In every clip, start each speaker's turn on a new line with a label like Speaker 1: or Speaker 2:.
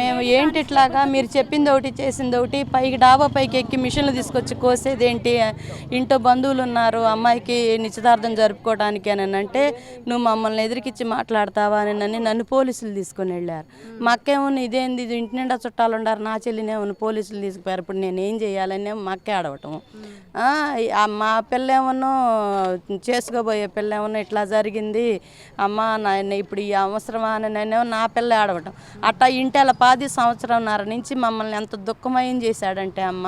Speaker 1: మేము ఏంటి ఇట్లాగా మీరు చెప్పింది ఒకటి చేసింది ఒకటి పైకి డాబా పైకి ఎక్కి మిషన్లు తీసుకొచ్చి కోసేదేంటి, ఇంట్లో బంధువులు ఉన్నారు అమ్మాయికి నిశ్చితార్థం జరుపుకోవడానికి అని అంటే నువ్వు మమ్మల్ని ఎదిరికిచ్చి మాట్లాడతావా అని నన్ను పోలీసులు తీసుకొని వెళ్ళారు. మా అక్కేమో ఇదేంది ఇది ఇంటి నిండా చుట్టాలు ఉండారు, నా చెల్లినేమో పోలీసులు తీసుకుపోయారు, ఇప్పుడు నేను ఏం చేయాలని మా అక్కే ఆడవటం. మా పిల్లేమో చేసుకోబోయే పిల్లేమో ఇట్లా జరిగింది అమ్మ నాయన ఇప్పుడు ఈ అవసరమా అని నేనేమో నా పిల్ల ఆడవటం. అట్టా ఇంటేళ్ళ 10 సంవత్సరంన్నర నుంచి మమ్మల్ని ఎంత దుఃఖమయం చేశాడంటే అమ్మ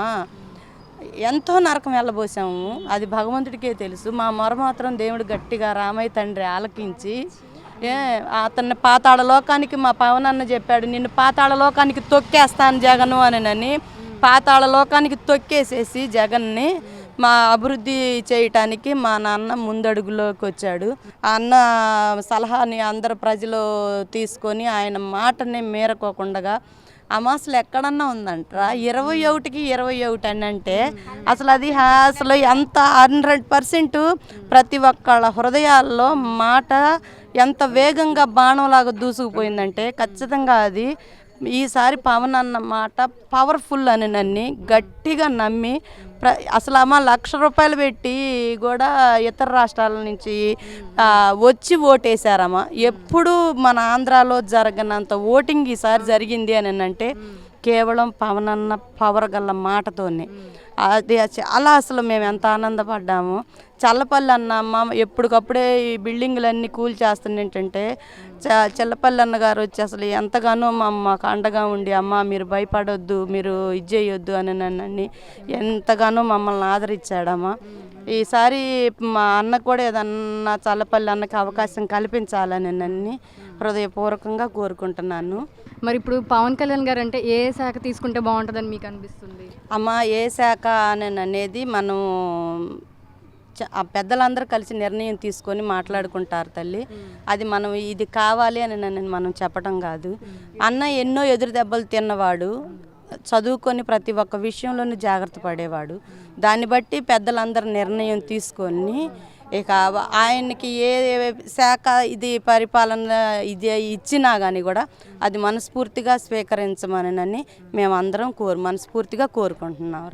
Speaker 1: ఎంతో నరకం వెళ్ళబోసాము, అది భగవంతుడికే తెలుసు. మా మొర మాత్రం దేవుడు గట్టిగా రామయ్య తండ్రి ఆలకించి అతన్ని పాతాళ లోకానికి మా పవనన్న చెప్పాడు, నిన్ను పాతాళ లోకానికి తొక్కేస్తాను జగను అని పాతాళ లోకానికి తొక్కేసేసి జగన్ని మా అభివృద్ధి చేయటానికి మా నాన్న ముందడుగులోకి వచ్చాడు. ఆ అన్న సలహాని అందరు ప్రజలు తీసుకొని ఆయన మాటని మీరకోకుండా అసలు ఎక్కడన్నా ఉందంటారా 21కి 21 అని అంటే అసలు అది అసలు ఎంత 100% ప్రతి ఒక్కళ్ళ హృదయాల్లో మాట ఎంత వేగంగా బాణంలాగా దూసుకుపోయిందంటే ఖచ్చితంగా అది ఈసారి పవన్ అన్న మాట పవర్ఫుల్ అని నన్ను గట్టిగా నమ్మి అసలు అమ్మ ₹1,00,000 పెట్టి కూడా ఇతర రాష్ట్రాల నుంచి వచ్చి ఓటేశారమ్మ. ఎప్పుడు మన ఆంధ్రాలో జరగనంత ఓటింగ్ ఈసారి జరిగింది అని అంటే కేవలం పవన్ అన్న పవర్ గల మాటతోనే. అది చాలా అసలు మేము ఎంత ఆనందపడ్డాము. చల్లపల్లి అన్న అమ్మ ఎప్పటికప్పుడే ఈ బిల్డింగులన్నీ కూల్చేస్తుంటే చల్లపల్లి అన్నగారు వచ్చి అసలు ఎంతగానో మాకు అండగా ఉండి అమ్మ మీరు భయపడొద్దు, మీరు ఇది చేయొద్దు అని నన్ను ఎంతగానో మమ్మల్ని ఆదరించాడమ్మా. ఈసారి మా అన్నకు కూడా ఏదన్నా చల్లపల్లి అన్నకి అవకాశం కల్పించాలని నన్ను హృదయపూర్వకంగా కోరుకుంటున్నాను.
Speaker 2: మరి ఇప్పుడు పవన్ కళ్యాణ్ గారు అంటే ఏ శాఖ తీసుకుంటే బాగుంటుందని మీకు అనిపిస్తుంది?
Speaker 1: అమ్మ ఏ శాఖ అనేది మనం పెద్దలందరూ కలిసి నిర్ణయం తీసుకొని మాట్లాడుకుంటారు తల్లి. అది మనం ఇది కావాలి అని మనం చెప్పడం కాదు. అన్న ఎన్నో ఎదురు దెబ్బలు తిన్నవాడు, చదువుకొని ప్రతి ఒక్క విషయంలోనూ జాగ్రత్త పడేవాడు. దాన్ని బట్టి పెద్దలందరూ నిర్ణయం తీసుకొని ఇక ఆయనకి ఏ శాఖ ఇది పరిపాలన ఇది ఇచ్చినా కానీ కూడా అది మనస్ఫూర్తిగా స్వీకరించమని మేమందరం మనస్ఫూర్తిగా కోరుకుంటున్నాం.